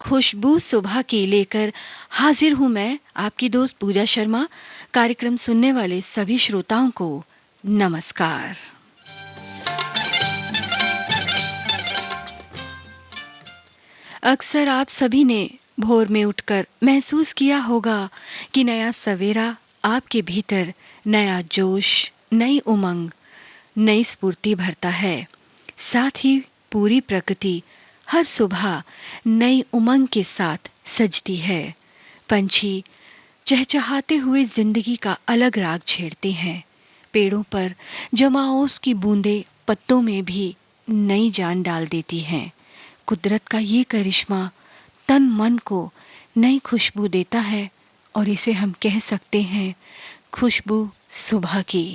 खुशबू सुबह की लेकर हाजिर हूं मैं आपकी दोस्त पूजा शर्मा। कार्यक्रम सुनने वाले सभी श्रोताओं को नमस्कार। अक्सर आप सभी ने भोर में उठकर महसूस किया होगा कि नया सवेरा आपके भीतर नया जोश, नई उमंग, नई स्फूर्ति भरता है। साथ ही पूरी प्रकृति हर सुबह नई उमंग के साथ सजती है। पंछी चहचहाते हुए जिंदगी का अलग राग छेड़ते हैं। पेड़ों पर जमा ओस की बूंदें पत्तों में भी नई जान डाल देती हैं। कुदरत का ये करिश्मा तन मन को नई खुशबू देता है और इसे हम कह सकते हैं खुशबू सुबह की।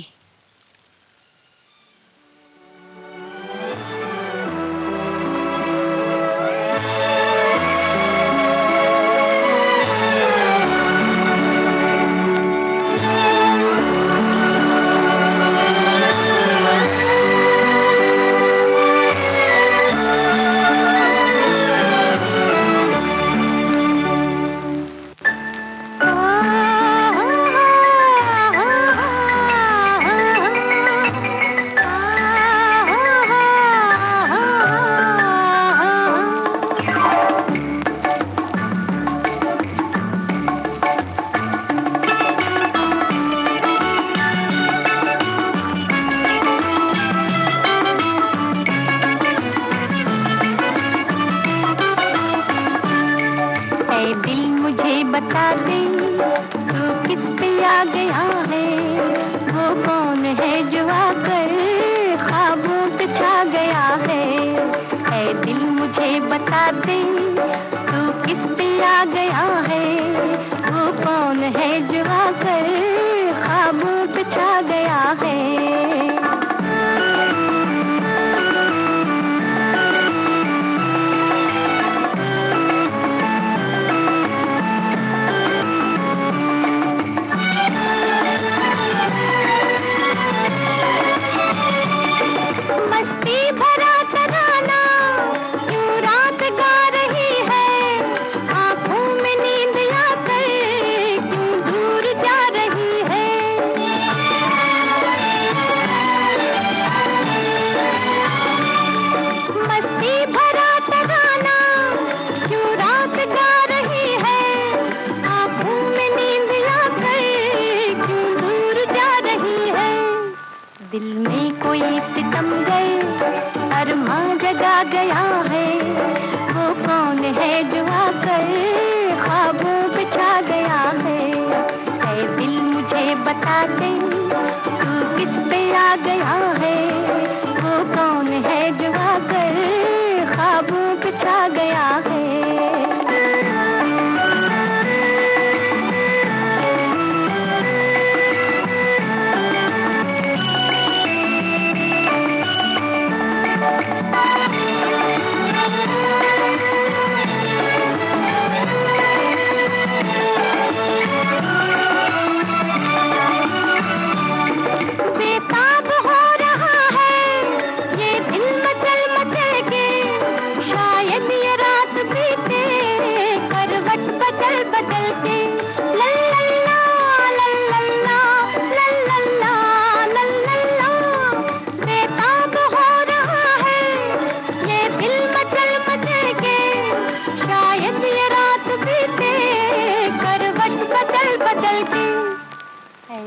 बता दे तू किस पे आ गया है, वो कौन है जो आकर ख्वाबों पे छा गया है। ऐ दिल मुझे बता दे तू किस पे आ गया है, वो कौन है जो आकर ख्वाबों पे छा गया है। दिल में कोई सितमगर अरमां जगा गया है, वो कौन है जो आकर ख्वाबों पे छा गया है। ऐ दिल मुझे बता दे तू किस पे आ गया है, वो कौन है जो आकर ख्वाबों पे छा गया है।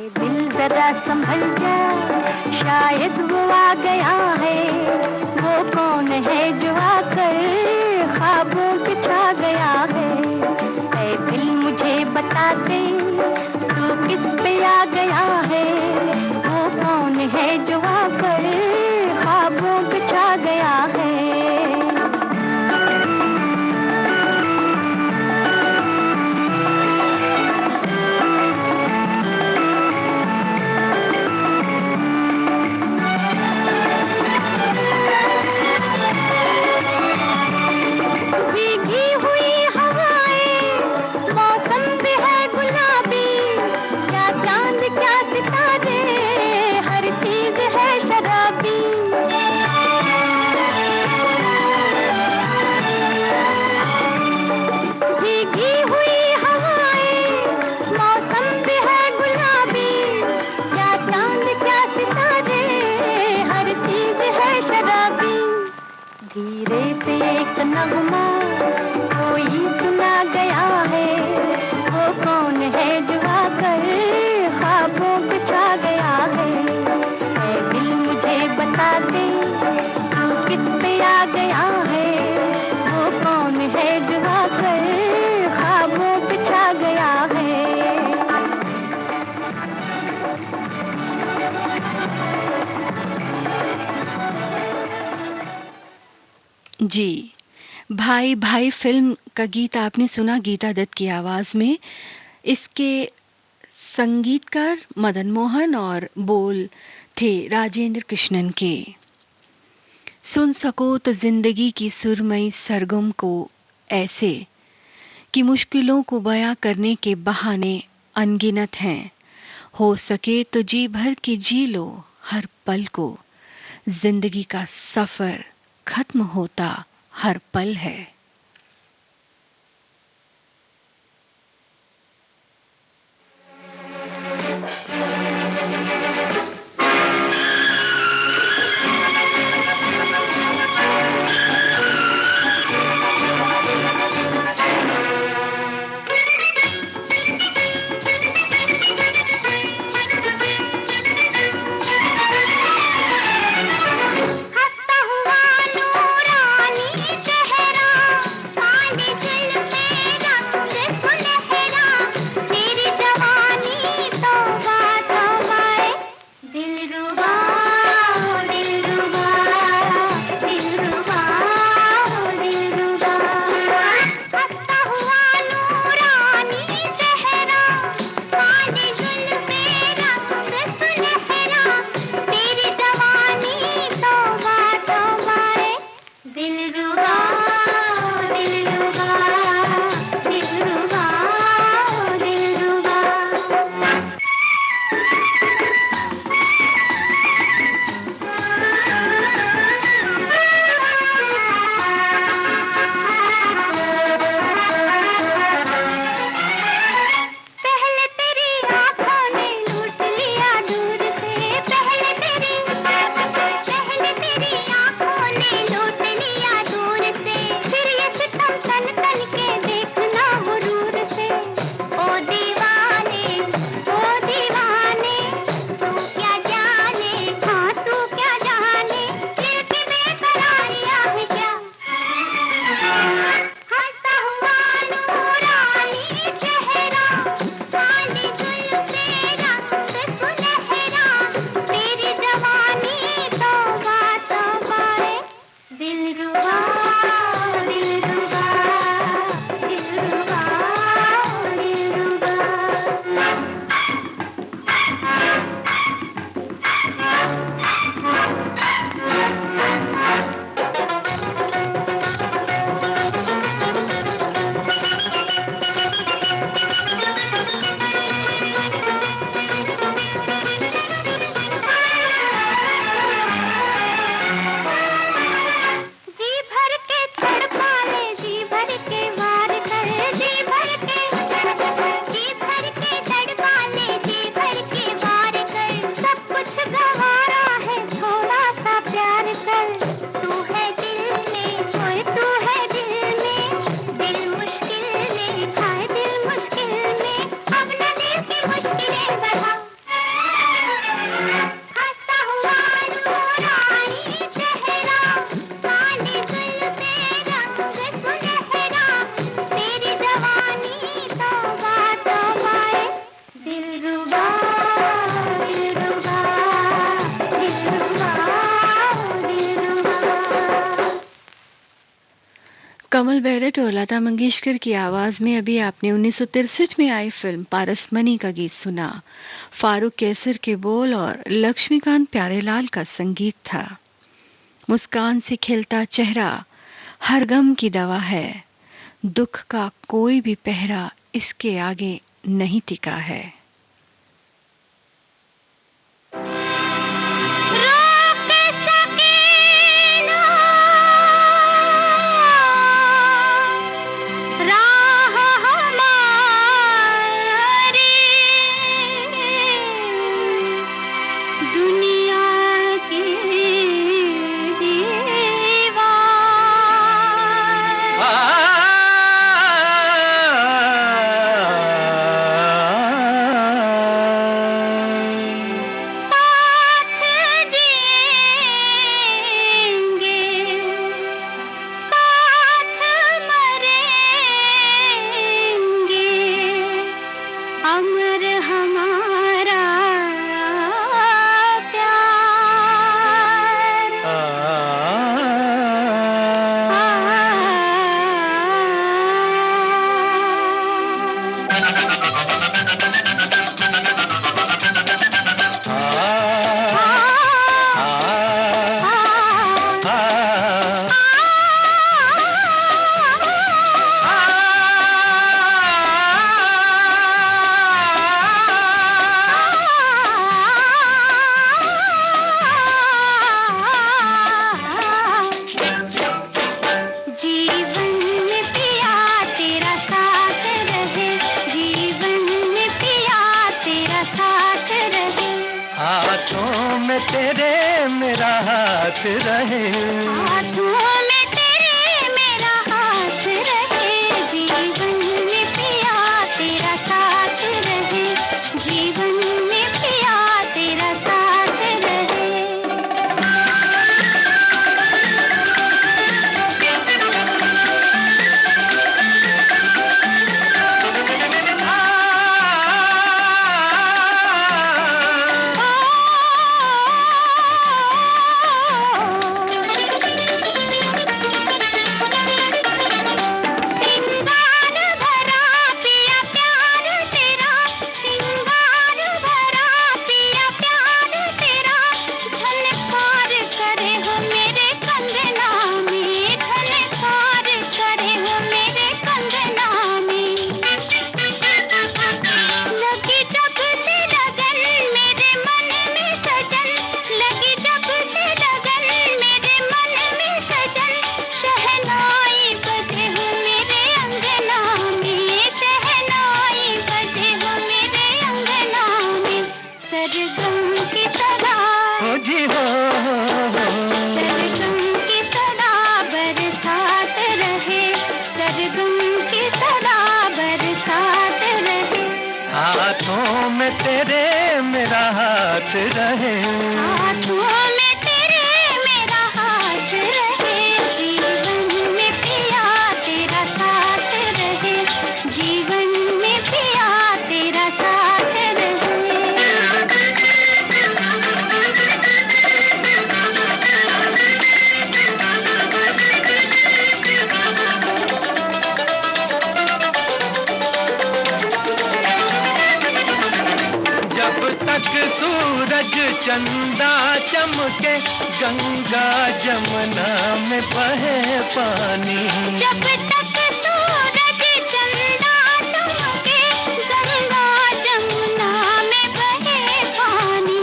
दिल जरा संभल जा, शायद वो आ गया है, वो कौन है जो आकर ख्वाबों पे छा गया है। ऐ दिल मुझे बता दे तू किस पे आ गया है, वो कौन है जो आकर ख्वाबों पे छा गया है। क्या नगमा कोई सुना गया है, वो कौन है जो आकर ख्वाबों पे छा गया है। ऐ दिल मुझे बता दे तू किस पे आ गया है, वो कौन है जो आकर ख्वाबों पे छा गया है। जी, भाई भाई फिल्म का गीत आपने सुना गीता दत्त की आवाज में। इसके संगीतकार मदन मोहन और बोल थे राजेंद्र कृष्णन के। सुन सको तो जिंदगी की सुरमई सरगम को ऐसे कि मुश्किलों को बयां करने के बहाने अनगिनत हैं। हो सके तो जी भर के जी लो हर पल को, जिंदगी का सफर खत्म होता हर पल है। कमल बेहरट और लता मंगेशकर की आवाज में अभी आपने 1963 में आई फिल्म पारसमणि का गीत सुना। फारूक कैसर के बोल और लक्ष्मीकांत प्यारेलाल का संगीत था। मुस्कान से खिलता चेहरा हर गम की दवा है, दुख का कोई भी पहरा इसके आगे नहीं टिका है। में तेरे मेरा हाथ रहे, हाथों में तेरे मेरा हाथ रहे, जीवन में पिया तेरा साथ रहे, जीवन में पिया तेरा साथ रहे। हाथों में तेरे मेरा हाथ रहे, हाथों में तेरे मेरा हाथ रहे, जीवन में पिया तेरा साथ रहे, जीवन में पिया तेरा साथ रहे। तक सूरज चंदा चमके, गंगा जमुना में बहे पानी, जब तक सूरज चंदा चमके, गंगा जमुना में बहे पानी,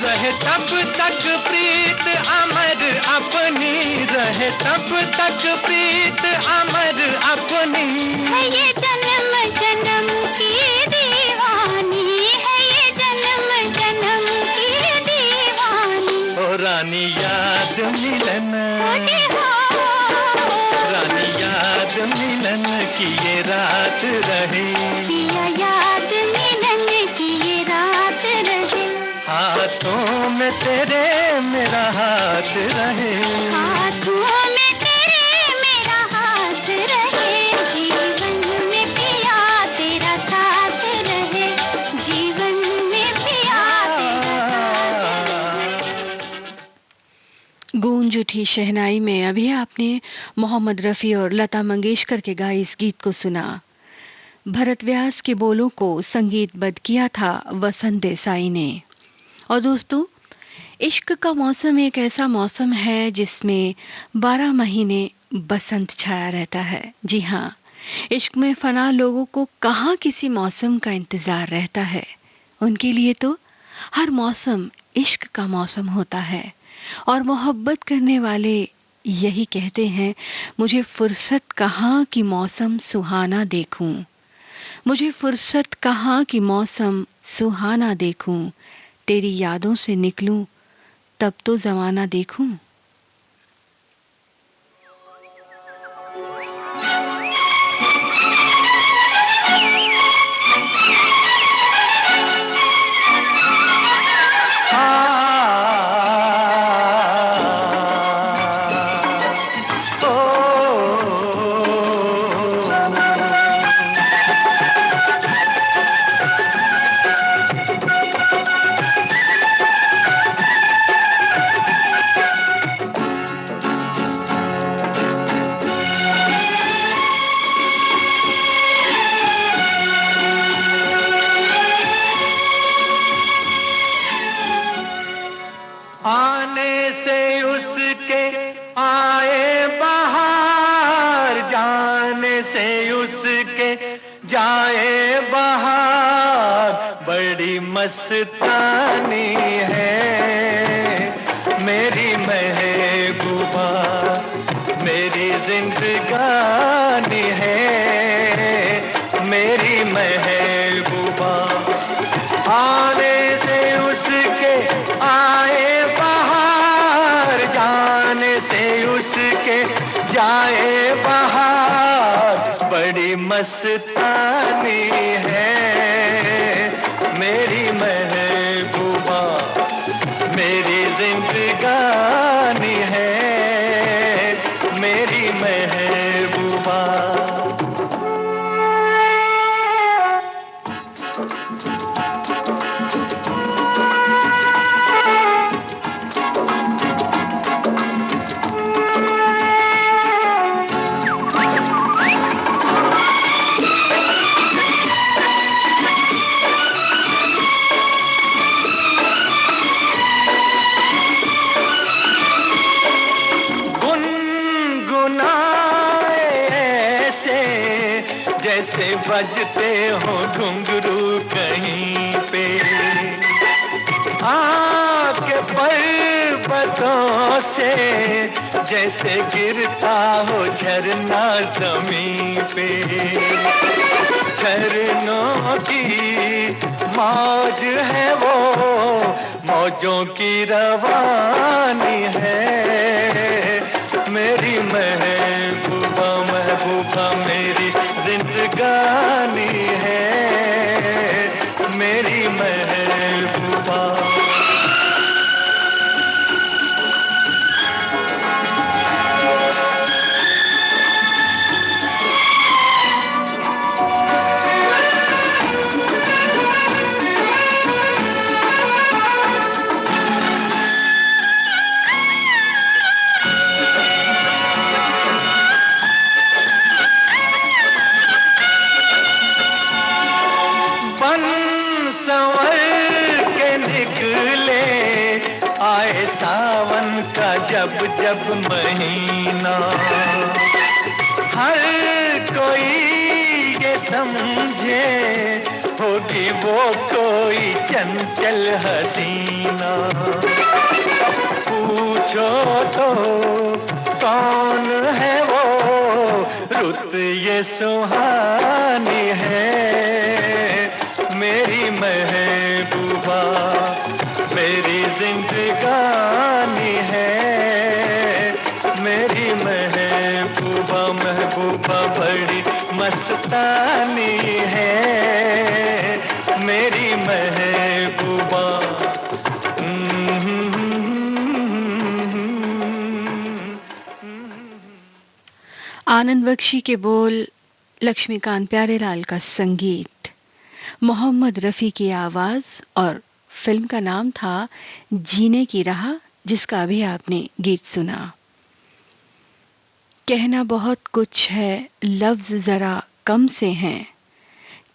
रहे तब तक प्रीत अमर अपनी, रहे तब तक प्रीत अमर अपनी, है ये जन्म जन्म की दीवानी, है ये जन्म जन्म की दीवानी। ओ रानी याद मिलन, रानी याद मिलन की ये रात रहे, पिया याद मिलन की ये रात रहे, हाथों में तेरे मेरा हाथ रहे, हाथों में तेरे मेरा हाथ रहे, जीवन में पिया तेरा साथ रहे, जीवन में पिया तेरा साथ रहे। गूंज उठी शहनाई में अभी आपने मोहम्मद रफ़ी और लता मंगेशकर के गाए इस गीत को सुना। भरत व्यास के बोलों को संगीतबद्ध किया था वसंत देसाई ने। और दोस्तों, इश्क का मौसम एक ऐसा मौसम है जिसमें 12 महीने बसंत छाया रहता है। जी हाँ, इश्क में फना लोगों को कहाँ किसी मौसम का इंतजार रहता है। उनके लिए तो हर मौसम इश्क का मौसम होता है। और मोहब्बत करने वाले यही कहते हैं, मुझे फुर्सत कहाँ कि मौसम सुहाना देखूं, मुझे फुर्सत कहाँ कि मौसम सुहाना देखूं, तेरी यादों से निकलूं तब तो जमाना देखूं। आने से उसके आए बहार, जाने से उसके जाए बहार, बड़ी मस्तानी है मेरी महबूबा, मेरी जिंदगानी है मेरी महबूबा। आने से बड़ी मस्तानी है मेरी महबूबा, मेरी जिंदगानी है मेरी महबूबा। जैसे बजते हो घुंघरू कहीं पे, आपके पर्वतों से जैसे गिरता हो झरना जमीन पे। झरनों की मौज है वो, मौजों की रवानी है मेरी महबूबा, महबूबा मेरी जिंदगानी है मेरी महबूबा। आए सावन का जब जब महीना, हर कोई ये समझे होगी वो कोई चंचल हसीना। पूछो तो कौन है वो, रुत ये सुहानी है मेरी महबूबा, मेरी जिंदगानी है मेरी महबूबा, महबूबा बड़ी मस्तानी है मेरी महबूबा। आनंद बख्शी के बोल, लक्ष्मीकांत प्यारेलाल का संगीत, मोहम्मद रफ़ी की आवाज और फिल्म का नाम था जीने की राह, जिसका अभी आपने गीत सुना। कहना बहुत कुछ है, लफ्ज जरा कम से हैं।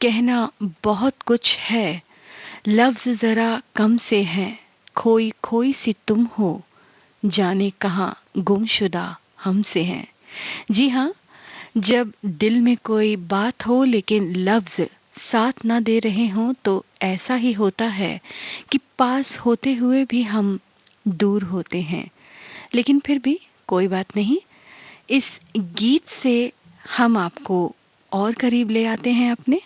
कहना बहुत कुछ है, लफ्ज जरा कम से हैं। खोई खोई सी तुम हो, जाने कहाँ गुमशुदा हमसे हैं। जी हाँ, जब दिल में कोई बात हो लेकिन लफ्ज साथ ना दे रहे हों तो ऐसा ही होता है कि पास होते हुए भी हम दूर होते हैं। लेकिन फिर भी कोई बात नहीं, इस गीत से हम आपको और करीब ले आते हैं अपने।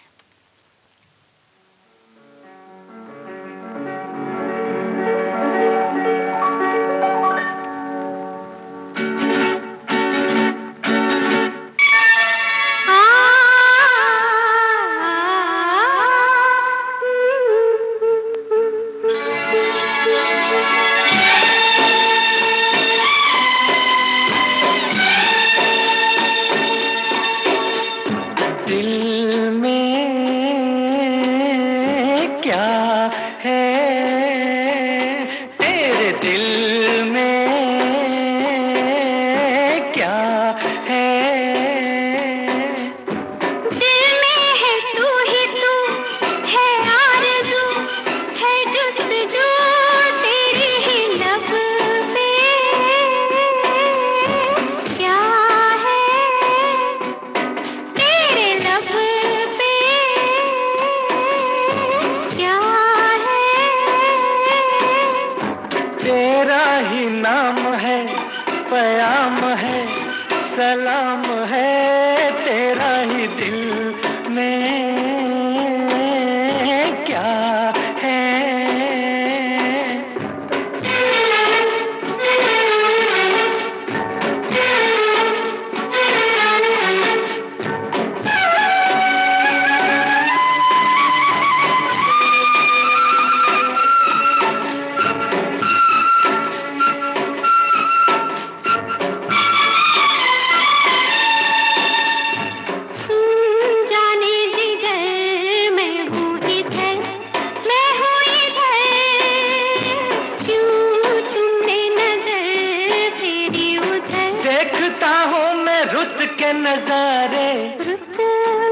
रे रुत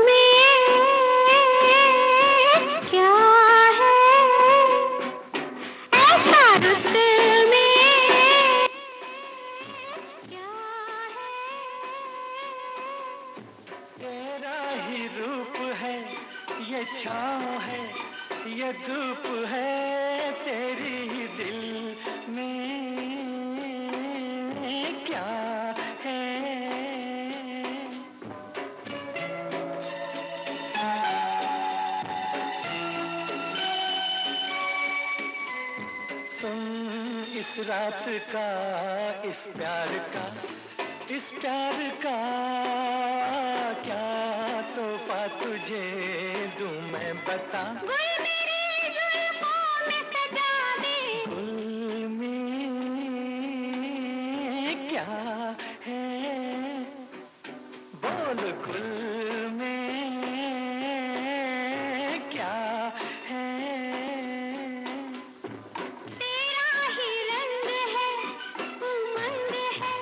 में क्या है ऐसा, रुत में क्या है। तेरा ही रूप है, ये छाँव है, ये धूप है, तेरी ही दिल में क्या है। सुन इस रात का, इस प्यार का, इस प्यार का क्या तोहफा तुझे दूं मैं बता। गुल मेरी जुल्फों में सजा दे, गुल में क्या है, बोल गुल में क्या है। तेरा ही रंग है, उमंग है,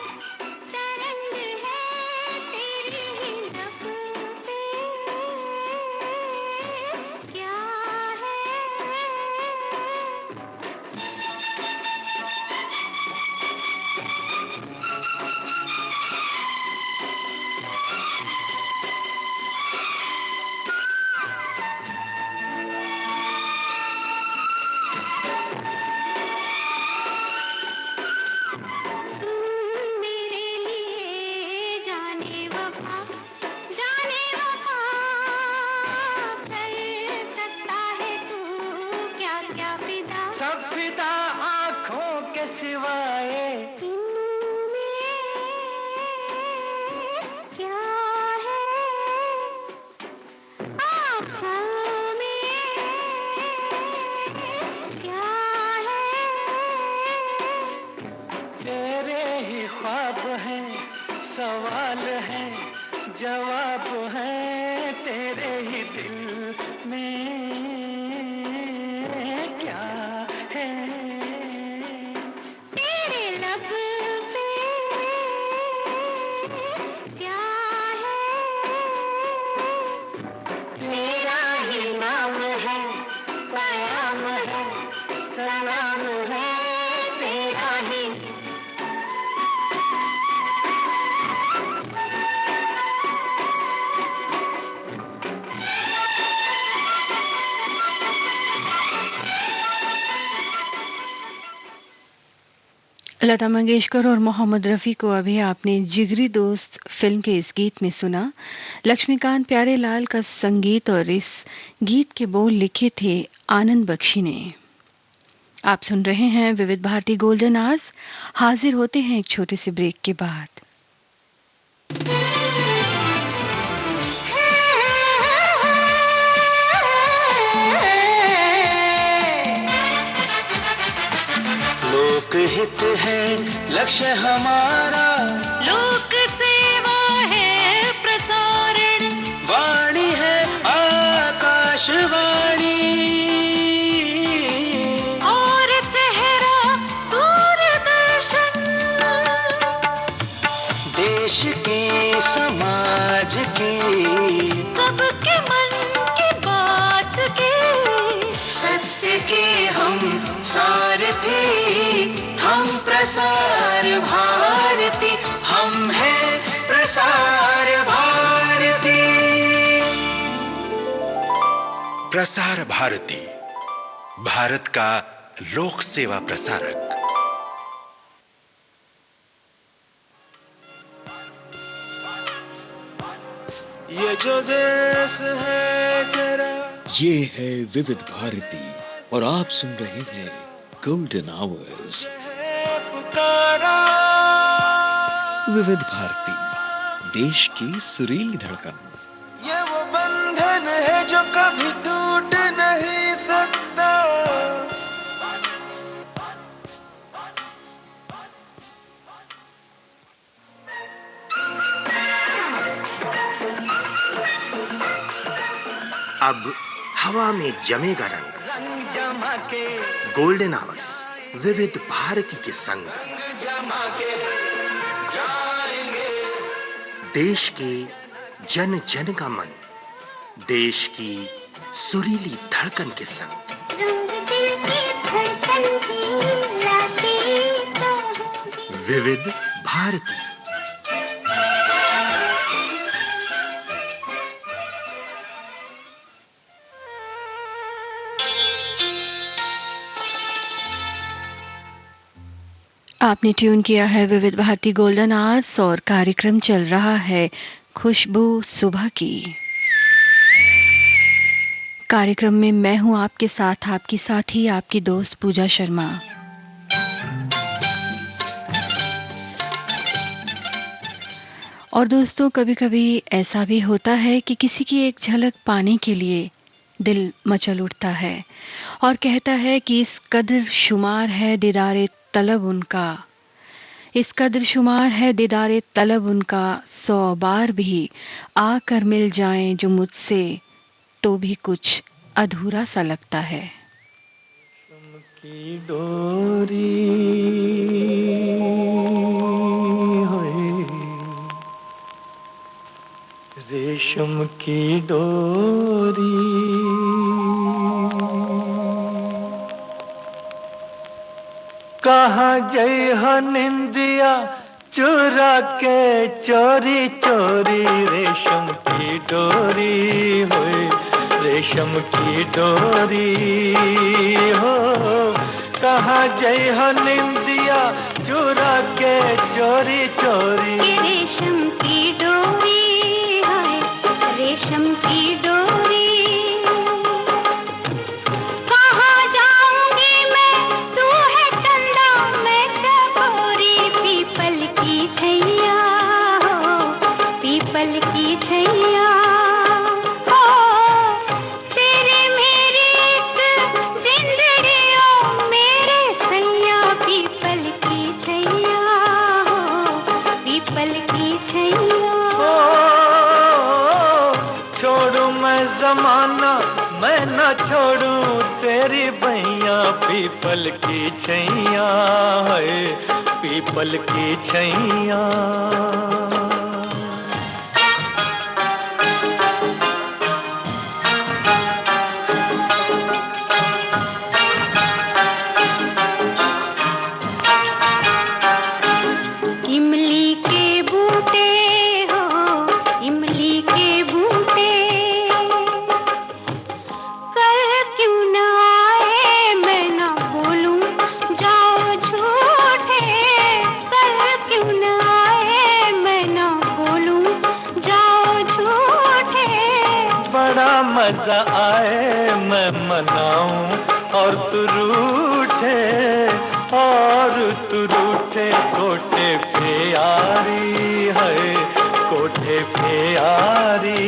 तरंग है, तेरी ही लब पे क्या है। मेरे लिए जाने वफा, जाने वफा, कर सकता है तू क्या क्या फिदा। सब फिदा आँखों के सिवाए, इनमें क्या है, आँखों में क्या है। तेरे ही ख्वाब हैं, सवाल है, जवाब है, तेरे ही दिल में क्या है। तेरे लब पे क्या है, तेरा ही नाम है, कयाम है, सलाम है, तेरा ही। लता मंगेशकर और मोहम्मद रफ़ी को अभी आपने जिगरी दोस्त फिल्म के इस गीत में सुना। लक्ष्मीकांत प्यारेलाल का संगीत और इस गीत के बोल लिखे थे आनंद बख्शी ने। आप सुन रहे हैं विविध भारती गोल्डन आवर्स। हाजिर होते हैं एक छोटे से ब्रेक के बाद। लोकहित है लक्ष्य हमारा, लोक सेवा है प्रसारण, वाणी है आकाशवाणी, और चेहरा दूरदर्शन। देश की समाज की सबके मन की बात की, सत्य के हम सारथी, हम प्रसार भारती, हम हैं प्रसार भारती। प्रसार भारती, भारत का लोक सेवा प्रसारक। ये जो देश है तेरा, ये है विविध भारती और आप सुन रहे हैं गोल्डन आवर्स। पुकारा विविध भारती, देश की सुरीली धड़कन। ये वो बंधन है जो कभी टूट नहीं सकता। अब हवा में जमेगा रंग, रंग जमा के, गोल्डन आवर्स विविध भारती के संग। जमा के जाएंगे, देश के जन जन का मन देश की सुरीली धड़कन के संग। विविध भारती। आपने ट्यून किया है विविध भारती गोल्डन आवर्स और कार्यक्रम चल रहा है खुशबू सुबह की। कार्यक्रम में मैं हूं आपके साथ, आपकी साथी, आपकी दोस्त पूजा शर्मा। और दोस्तों, कभी-कभी ऐसा भी होता है कि किसी की एक झलक पाने के लिए दिल मचल उठता है और कहता है कि इस कदर शुमार है दीदारे तलब उनका, इस कदर शुमार है दीदारे तलब उनका, 100 बार भी आकर मिल जाएं जो मुझसे तो भी कुछ अधूरा सा लगता है। रेशम की डोरी होए, रेशम की डोरी, कहाँ जई हो निंदिया चुरा के चोरी चोरी, रेशम की डोरी होए, रेशम की डोरी हो, कहाँ जई हो निंदिया चुरा के चोरी चोरी। रेशम की डोरी है, रेशम की डोरी, कहाँ जाऊंगी मैं, तू है चंदा मैं चकोरी, पीपल की छैया हो, पीपल की छैया हो, तेरे मेरी एक जिंदड़ी ओ मेरे सैया, पीपल की छैया हो, पीपल की छैया। छोड़ू मैं जमाना मैं न छोड़ू तेरी भैया, पीपल की छैया है, पीपल की छैया। इमली के बूटे हो, इमली के बूटे, कल क्यों न आए मैं न बोलूं जाओ झूठे, कल क्यों न आए मैं न बोलूं जाओ झूठे। बड़ा मजा आए मैं मनाऊं और तू रूठे, और तू रूठे कोठे पे यारी है, कोठे पे यारी।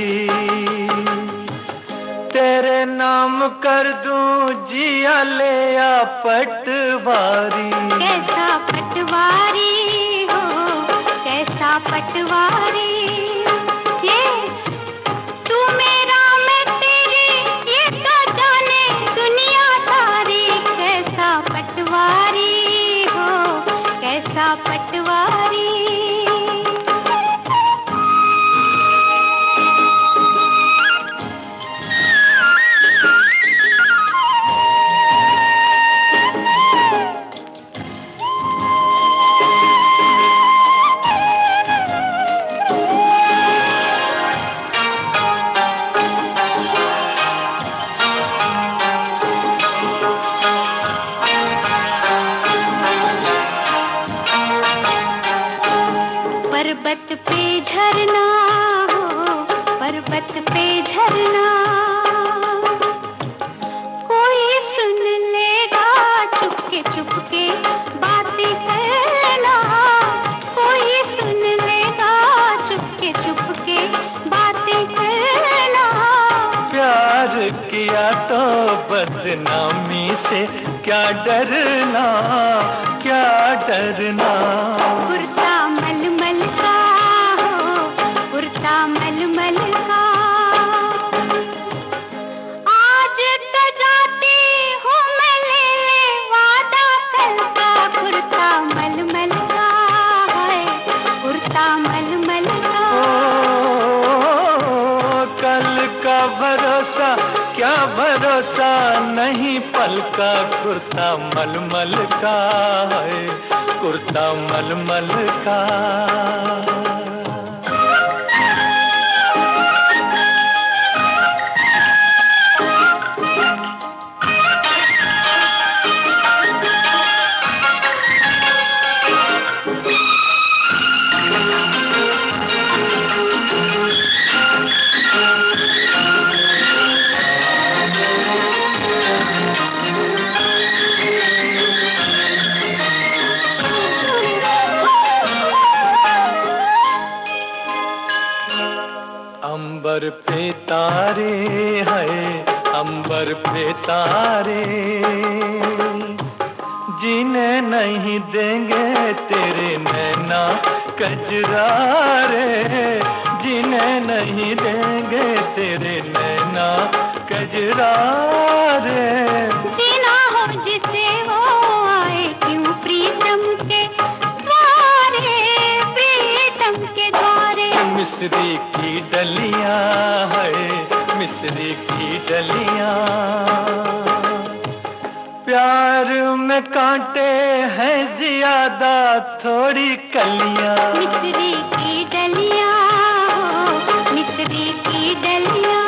तेरे नाम कर दूं जिया ले आ पटवारी, कैसा पटवारी हो, कैसा पटवारी, ये तू मेरा मैं तेरी ये तो जाने दुनिया सारी, कैसा पटवारी हो, कैसा पटवारी। पर्वत पे झरना हो, पर्वत पे झरना, कोई सुन लेगा चुपके चुपके बातें करना, कोई सुन लेगा चुपके चुपके बातें करना। प्यार किया तो बदनामी से क्या डरना, क्या डरना। कुर्ता मलमल का हो, कुर्ता मलमल का, आज तो जाती हूँ मैं ले ले वादा कल का, कुर्ता मलमल का है, कुर्ता मलमल का। क्या भरोसा नहीं पल का कुर्ता मलमल का है, कुर्ता मलमल का। अंबर पे तारे हैं, अंबर पे तारे, जीने नहीं देंगे तेरे नैना कजरारे, जीने नहीं देंगे तेरे नैना कजरारे। जीना हो जिसे वो आए क्यों प्रीतम के द्वारे, प्रीतम के द्वारे। मिस्री की डलियां है, मिस्री की डलियां, प्यार में कांटे हैं ज्यादा थोड़ी कलियां। मिस्री की डलियां, मिस्री की डलियां,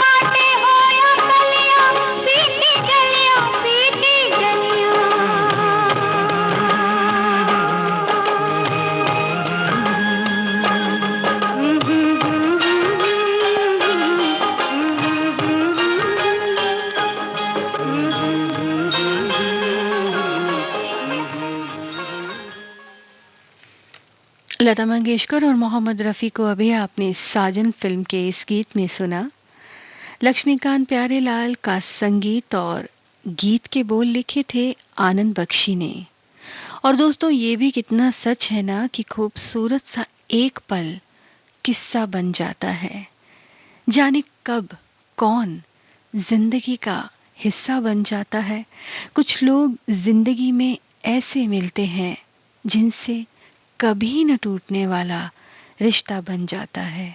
कांटे हो या कलियां, पीती गलियां, पीती गलियां। लता मंगेशकर और मोहम्मद रफ़ी को अभी आपने साजन फिल्म के इस गीत में सुना। लक्ष्मीकांत प्यारेलाल का संगीत और गीत के बोल लिखे थे आनंद बख्शी ने। और दोस्तों, ये भी कितना सच है ना कि खूबसूरत सा एक पल किस्सा बन जाता है। जाने कब कौन जिंदगी का हिस्सा बन जाता है। कुछ लोग जिंदगी में ऐसे मिलते हैं जिनसे कभी न टूटने वाला रिश्ता बन जाता है।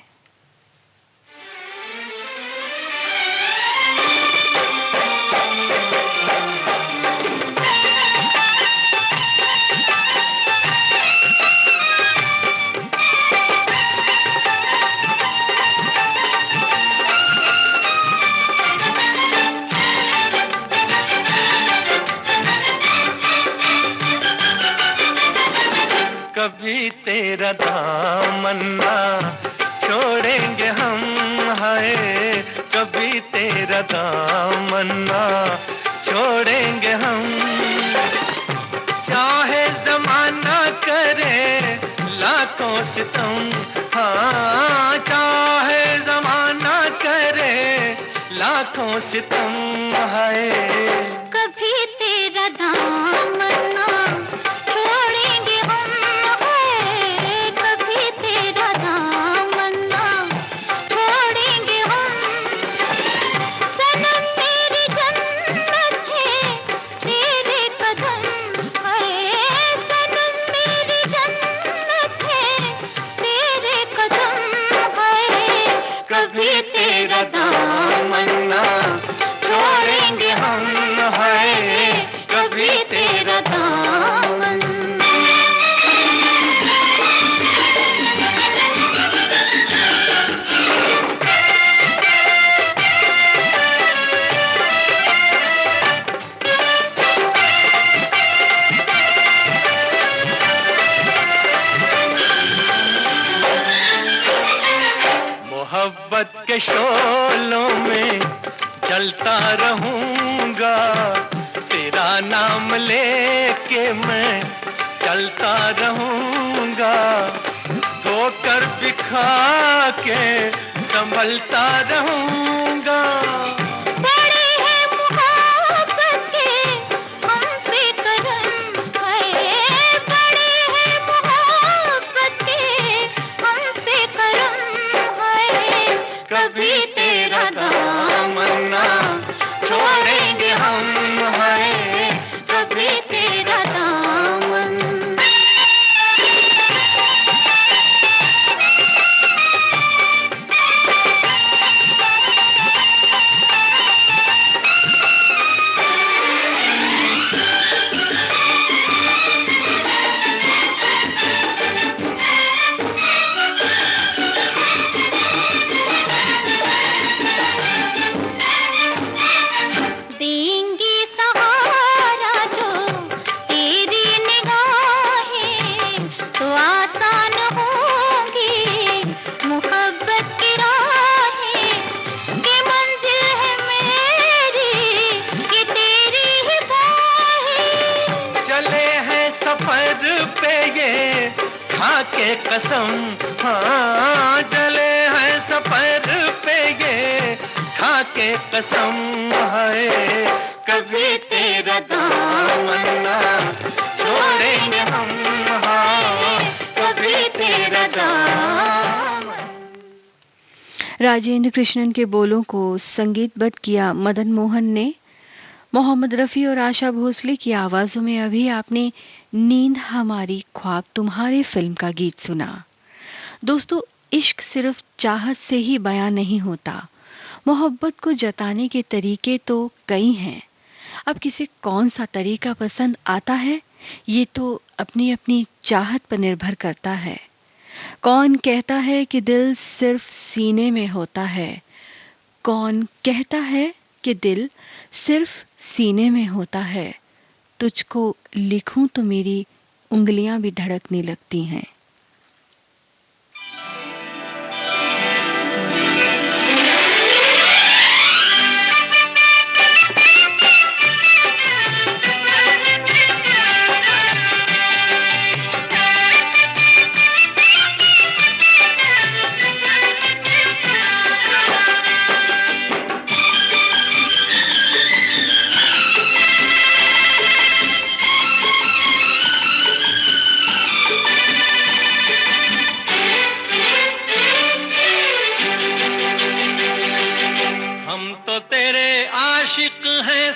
कभी तेरा दामन ना छोड़ेंगे हम, हाय कभी तेरा दामन ना छोड़ेंगे हम। चाहे जमाना करे लाखों सितम, हाँ चाहे जमाना करे लाखों सितम, हाय कभी तेरा दामन ना छोड़ेंगे हम, है कभी तेरा दामन ना छोड़ेंगे हम। सनम मेरी जन्नत है तेरे कदम, है सनम मेरी जन्नत है तेरे कदम, है कभी तेरा दामन ना छोड़ेंगे हम, है कभी तेरा दामन। मोहब्बत के शोलों में जलता रहूंगा, तेरा नाम लेके मैं चलता रहूंगा। धोकर बिखा के संभलता रहूंगा। बड़े हैं मोहब्बत के हम पे करम, है बड़े हैं मोहब्बत के हम पे करम, है कभी तेरा दामन ना छोड़ेंगे हम, है कभी तेरा दामन। कसम, हाँ जले हैं सफर पे ये खा के कसम है, कभी तेरा दामन ना छोड़ेंगे हम, हाँ कभी तेरा दामन। राजेंद्र कृष्णन के बोलों को संगीतबद्ध किया मदन मोहन ने। मोहम्मद रफ़ी और आशा भोसले की आवाज़ों में अभी आपने नींद हमारी ख्वाब तुम्हारे फिल्म का गीत सुना। दोस्तों, इश्क सिर्फ चाहत से ही बयां नहीं होता, मोहब्बत को जताने के तरीके तो कई हैं। अब किसे कौन सा तरीका पसंद आता है, ये तो अपनी अपनी चाहत पर निर्भर करता है। कौन कहता है कि दिल सिर्फ सीने में होता है, कौन कहता है कि दिल सिर्फ सीने में होता है, तुझको लिखूं तो मेरी उंगलियां भी धड़कने लगती हैं।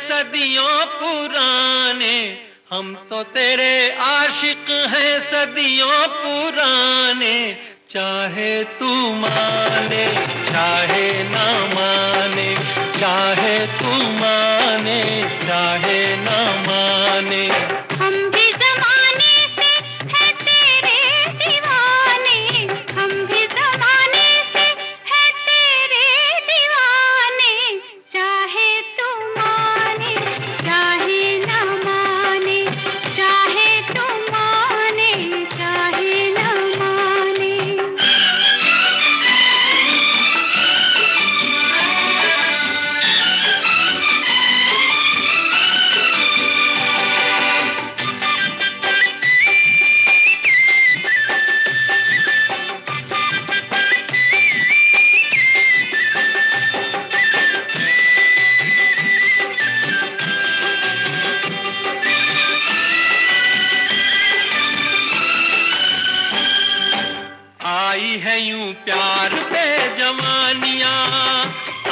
सदियों पुराने, हम तो तेरे आशिक हैं सदियों पुराने, चाहे तू माने चाहे ना माने, चाहे तू माने चाहे ना माने, हम भी ज़माने से है तेरे दीवाने, हम भी ज़माने से है तेरे दीवाने, चाहे तू माने चाहे ना माने, चाहे तू माने चाहे ना माने। आई है यूं प्यार पे जवानियां,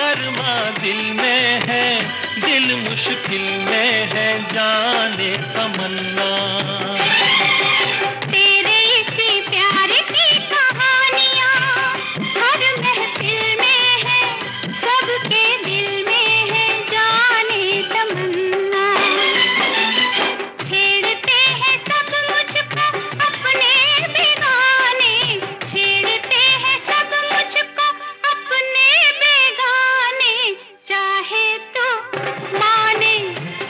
अरमा दिल में है, दिल मुश्किल में है, जाने तमन्ना। तेरे इसी प्यार की कहानियां हर महफिल में है, सबके दिल में है, जाने तमन्ना। छेड़ते हैं सब मुझको अपने बेगाने, छेड़ते हैं सब मुझको अपने बेगाने, चाहे तो माने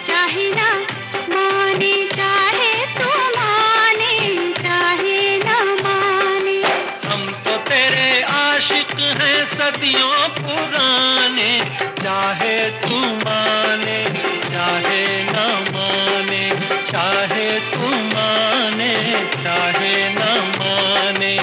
चाहे ना माने, चाहे तो माने चाहे ना माने। हम तो तेरे आशिक हैं सदियों पुराने, चाहे तू माने चाहे ना माने, चाहे तू माने चाहे ना माने।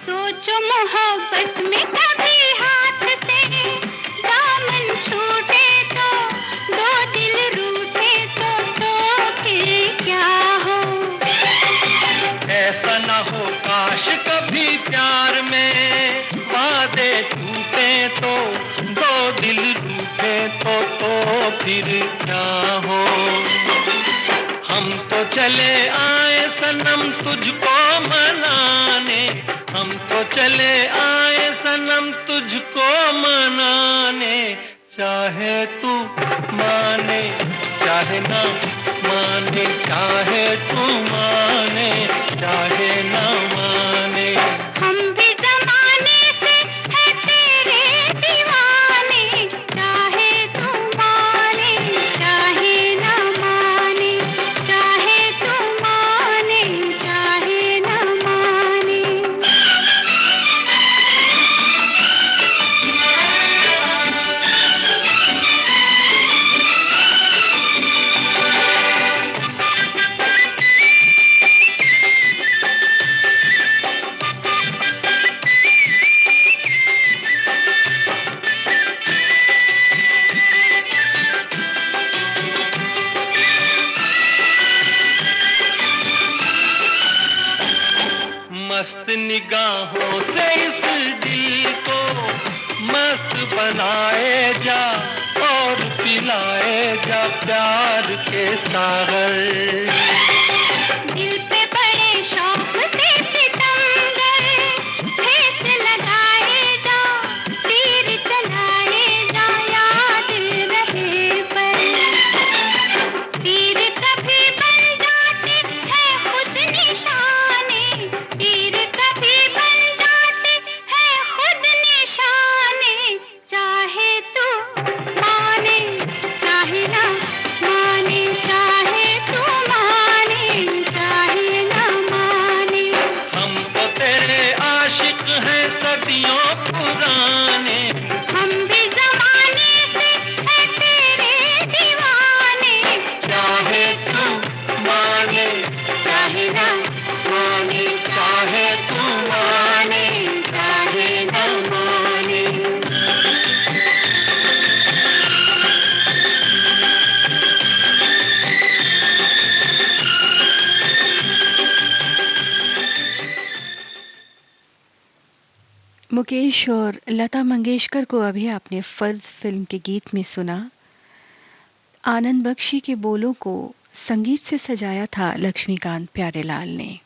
सोचो मोहब्बत में कभी हाथ से दामन छूटे तो, दो दिल रूठे तो फिर क्या हो। ऐसा ना हो काश कभी प्यार में वादे टूटे तो, दो दिल रूठे तो फिर क्या हो। हम तो चले आए सनम तुझको मनाने, हम तो चले आए सनम तुझको मनाने, चाहे तू माने चाहे ना माने, चाहे तू माने चाहे ना माने। हम लाए जा और पिलाए जा प्यार के सागर। दिल पे बड़े शौक से सितमगर ठेस लगाए जा, तीर चलाए जा, याद रहे पर तीर कभी बन जाते हैं खुद निशाने, तीर कभी बन जाते हैं खुद निशाने। चाहे तू माने चाहे ना माने, चाहे तू माने चाहे ना माने, हम तो तेरे आशिक हैं सदियों पुराने, हम भी जमाने से है तेरे दीवाने। चाहे तू माने चाहे ना माने, चाहे तू माने चाहे ना माने। मुकेश और लता मंगेशकर को अभी आपने फर्ज फिल्म के गीत में सुना। आनंद बख्शी के बोलों को संगीत से सजाया था लक्ष्मीकांत प्यारेलाल ने।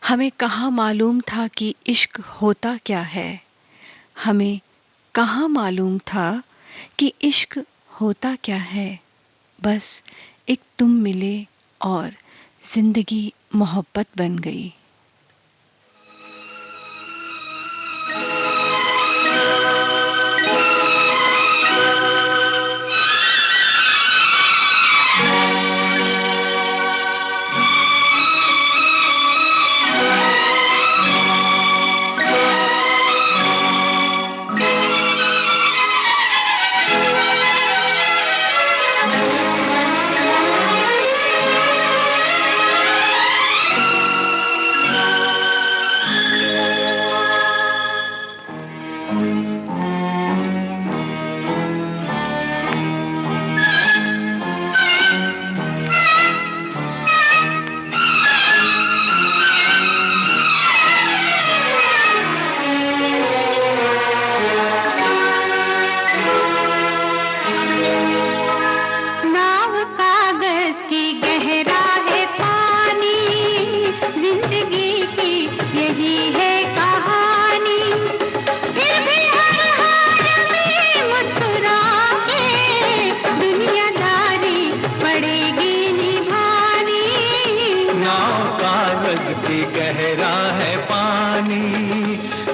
हमें कहाँ मालूम था कि इश्क होता क्या है, हमें कहाँ मालूम था कि इश्क होता क्या है, बस एक तुम मिले और जिंदगी मोहब्बत बन गई।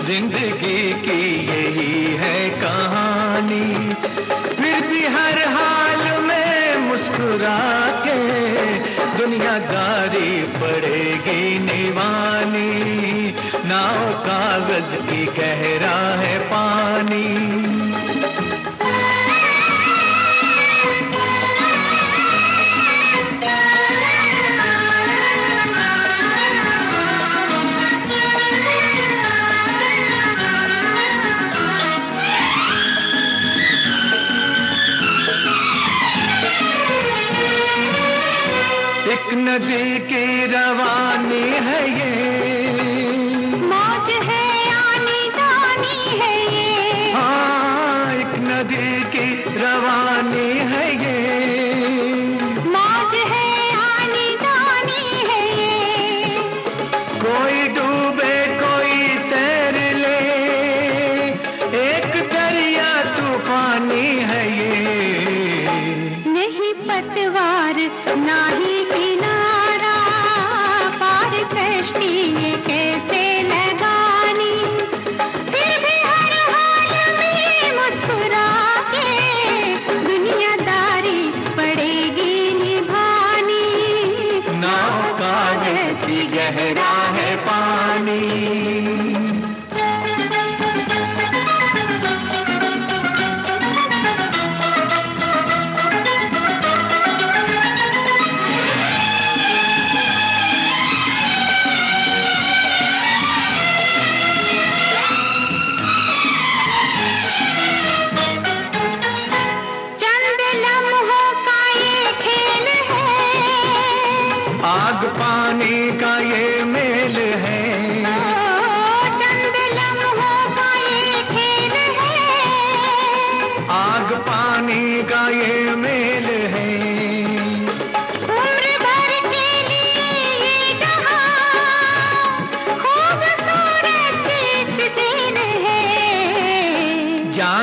जिंदगी की यही है कहानी, फिर भी हर हाल में मुस्कुरा के दुनियादारी पड़ेगी निभानी। नाव कागज की गहरा है पानी। एक नदी की रवानी है ये, मौज है आनी जानी है ये। हाँ, एक नदी की रवानी है ये, मौज है आनी जानी है ये। कोई डूबे कोई तैर ले, एक दरिया तूफानी है ये। नहीं पतवार ना ही किनारा, पार कश्ती ये कैसे लगानी। फिर भी हर हाल में मुस्कुरा के दुनियादारी पड़ेगी निभानी। नाव कागज की गहरा है पानी।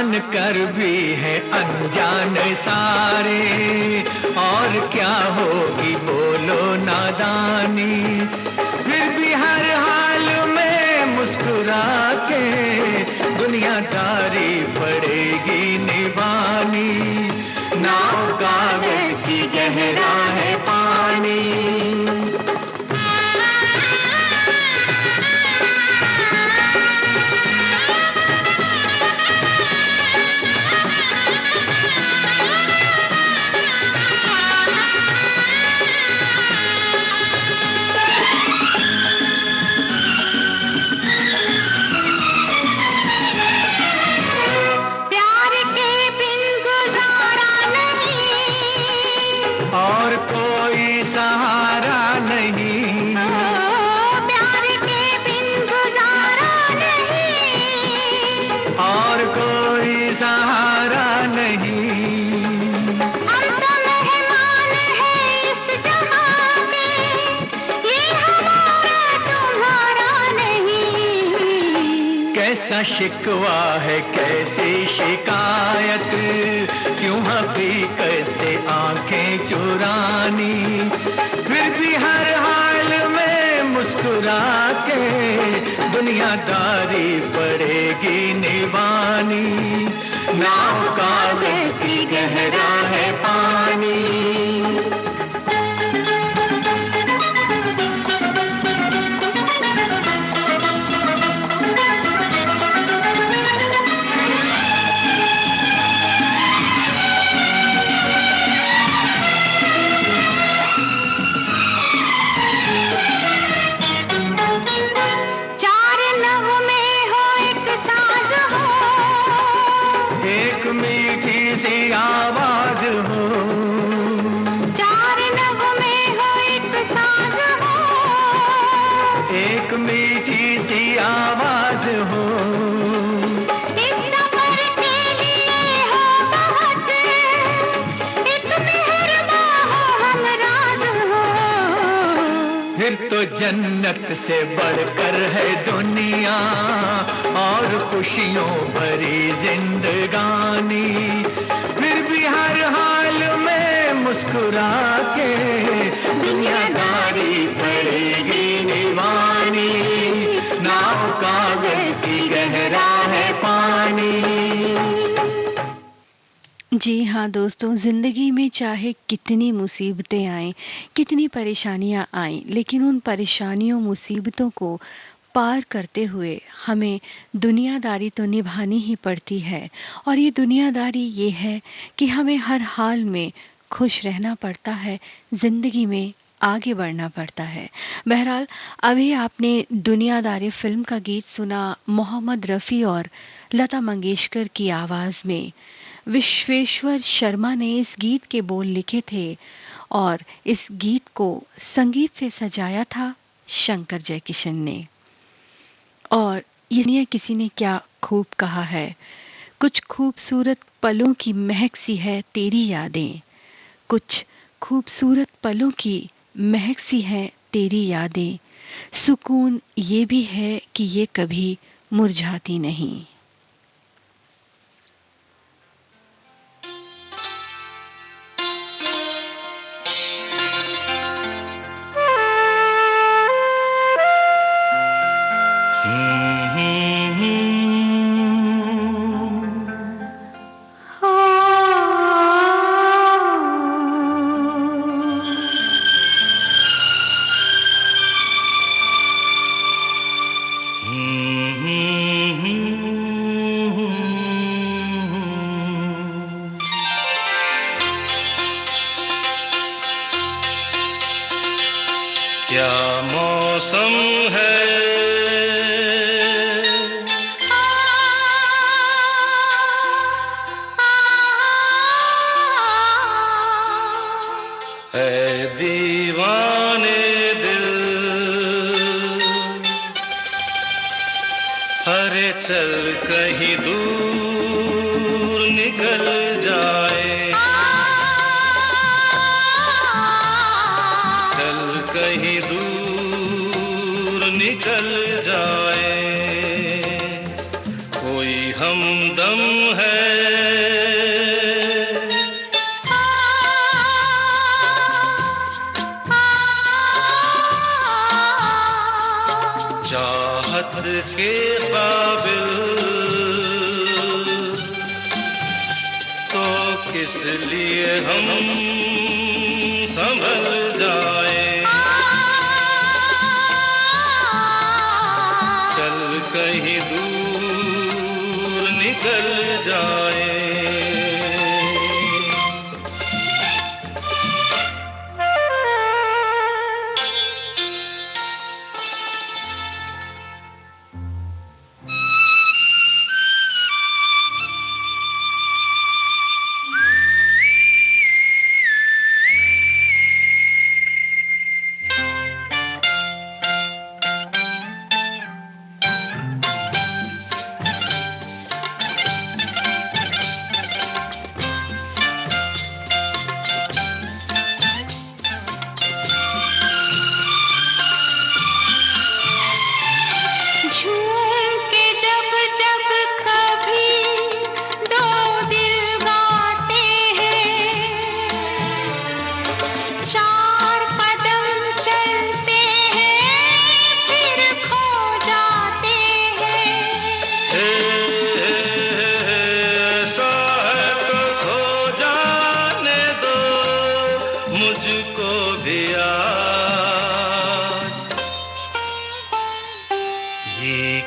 जान कर भी है अनजान सारे, और क्या होगी बोलो नादानी, फिर भी हर हाल में मुस्कुरा के दुनियादारी पड़ेगी निभानी। नाव कागज की गहरा है पानी। और कोई सहारा नहीं, प्यार के बिन गुजारा नहीं, और कोई सहारा नहीं। हम तो मेहमान हैं इस जहां के, ये हमारा तुम्हारा नहीं। कैसा शिकवा है कैसी शिकायत, क्यों हकीकत से आंखें चुरानी, फिर भी हर हाल में मुस्कुरा के दुनियादारी पड़ेगी निभानी। नाव कागज की गहरा है पानी। एक मीठी सी आवाज हो, चार नगमे हो एक साज हो, एक मीठी सी आवाज हो। इस सफर के लिए हो बहुत, एक मेहरबां हो हमराज हो। फिर तो जन्नत से बढ़कर है दुनिया, और खुशियों भरी जिंदगानी, फिर भी हर हाल में मुस्कुरा के दुनियादारी पड़ेगी निभानी। नाव कागज की गहरा है पानी। जी हाँ दोस्तों, ज़िंदगी में चाहे कितनी मुसीबतें आएं, कितनी परेशानियां आएं, लेकिन उन परेशानियों मुसीबतों को पार करते हुए हमें दुनियादारी तो निभानी ही पड़ती है। और ये दुनियादारी ये है कि हमें हर हाल में खुश रहना पड़ता है, ज़िंदगी में आगे बढ़ना पड़ता है। बहरहाल अभी आपने दुनियादारी फिल्म का गीत सुना मोहम्मद रफ़ी और लता मंगेशकर की आवाज़ में। विश्वेश्वर शर्मा ने इस गीत के बोल लिखे थे और इस गीत को संगीत से सजाया था शंकर जयकिशन ने। और ये किसी ने क्या खूब कहा है, कुछ खूबसूरत पलों की महक सी है तेरी यादें, कुछ खूबसूरत पलों की महक सी है तेरी यादें, सुकून ये भी है कि ये कभी मुरझाती नहीं। क्या मौसम है, है दीवाने दिल, अरे चल कहीं दूर निकल जाए, चल कहीं दूर निकल जाए, कोई हमदम है। चाहत के काबिल तो किस लिए हम संभल जाएं, चल कहीं दूर निकल जाएं।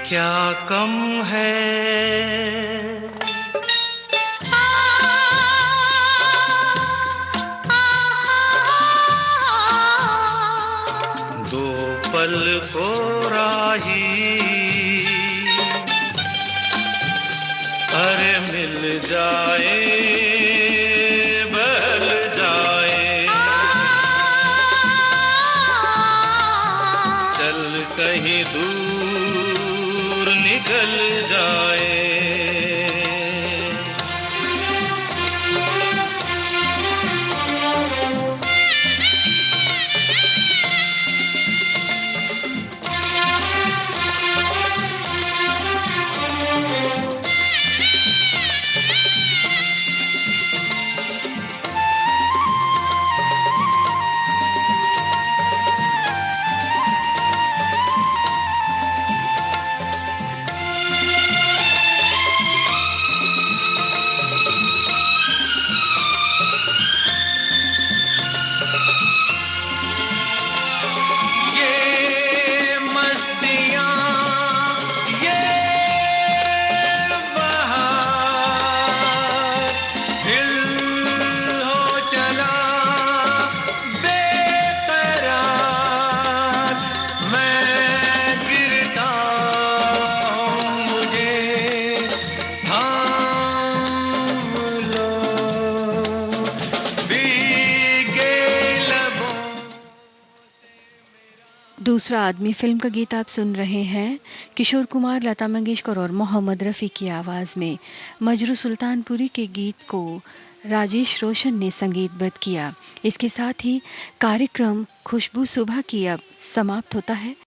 क्या कम है दो पल को राही, अरे मिल जाए बहल जाए, चल कहीं दूर निकल जाए। दूसरा आदमी फिल्म का गीत आप सुन रहे हैं किशोर कुमार, लता मंगेशकर और मोहम्मद रफ़ी की आवाज़ में। मजरू सुल्तानपुरी के गीत को राजेश रोशन ने संगीतबद्ध किया। इसके साथ ही कार्यक्रम खुशबू सुबह की अब समाप्त होता है।